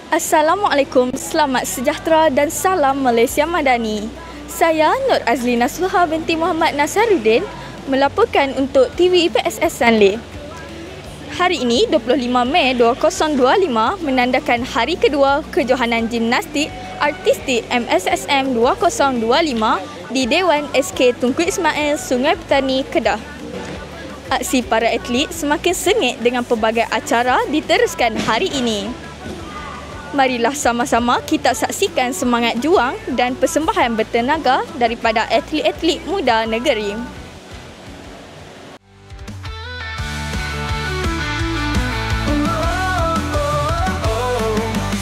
Assalamualaikum, selamat sejahtera dan salam Malaysia Madani. Saya Nur Azlina Suha binti Muhammad Nasaruddin melaporkan untuk TV IPSS Sanleh. Hari ini 25 Mei 2025 menandakan hari kedua kejohanan gimnastik artistik MSSM 2025 di Dewan SK Tunku Ismail, Sungai Petani, Kedah. Aksi para atlet semakin sengit dengan pelbagai acara diteruskan hari ini. Marilah sama-sama kita saksikan semangat juang dan persembahan bertenaga daripada atlet-atlet muda negeri.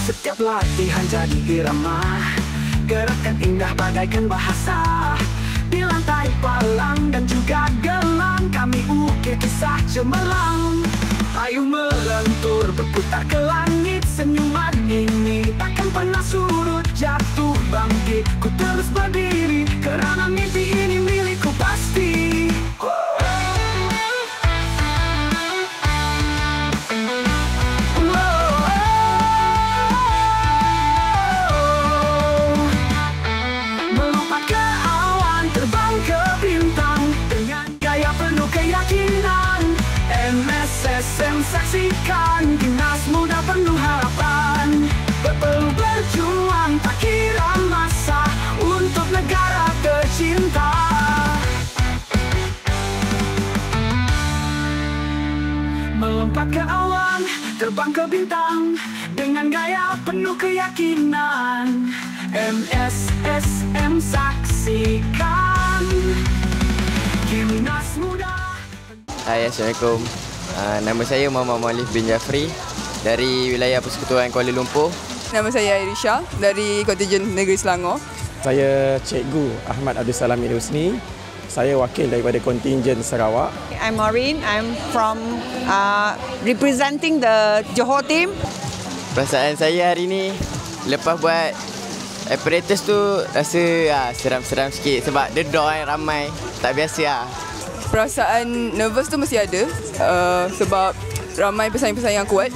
Setiap latihan jadi irama, gerakan indah bagaikan bahasa. Di lantai palang dan juga gelang, kami ukir kisah cemerlang. Ayu melentur berputar ke langit, senyuman ini takkan pernah surut. Jatuh bangkit, ku terus berdiri, kerana mimpi ini milikku pasti. Melompat ke awan, terbang ke bintang, dengan gaya penuh keyakinan. MSSM saksikan, gimnas muda penuh harapan. Perlu berjuang tak kira masa, untuk negara tercinta. Melompat ke awan, terbang ke bintang, dengan gaya penuh keyakinan. MSSM saksikan, gimnas muda. Hai, Assalamualaikum. Nama saya Muhammad Mualif bin Jafri dari wilayah Persekutuan Kuala Lumpur. Nama saya Airisha dari kontingen Negeri Selangor. Saya Cikgu Ahmad Abdul Salam Husni. Saya wakil daripada kontingen Sarawak. I'm Maureen. I'm from representing the Johor team. Perasaan saya hari ni lepas buat apparatus tu rasa seram-seram sikit sebab dedor ramai, tak biasa lah. Perasaan nervous tu mesti ada sebab ramai pesaing-pesaing yang kuat.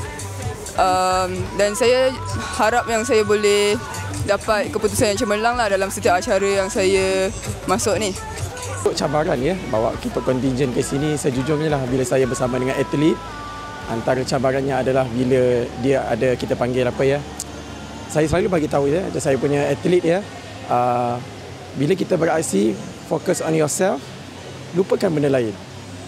Dan saya harap yang saya boleh dapat keputusan yang cemerlang lah dalam setiap acara yang saya masuk ni. Untuk cabaran ya, bawa kita kontingen ke sini sejujurnya lah bila saya bersama dengan atlet, antara cabarannya adalah bila dia ada kita panggil apa ya. Saya selalu bagi tahu ya, saya punya atlet ya, bila kita beraksi fokus on yourself, lupakan benda lain.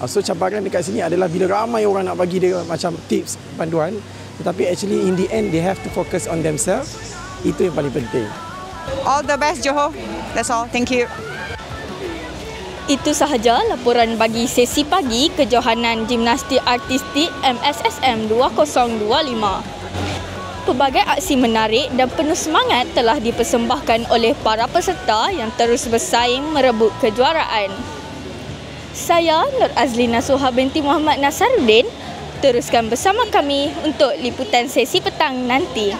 So cabaran dekat sini adalah bila ramai orang nak bagi dia macam tips, panduan, tetapi actually in the end they have to focus on themselves. Itu yang paling penting. All the best Johor. That's all. Thank you. Itu sahaja laporan bagi sesi pagi kejohanan gimnastik artistik MSSM 2025. Pelbagai aksi menarik dan penuh semangat telah dipersembahkan oleh para peserta yang terus bersaing merebut kejuaraan. Saya Nur Azlina Suha binti Muhammad Nasaruddin. Teruskan bersama kami untuk liputan sesi petang nanti.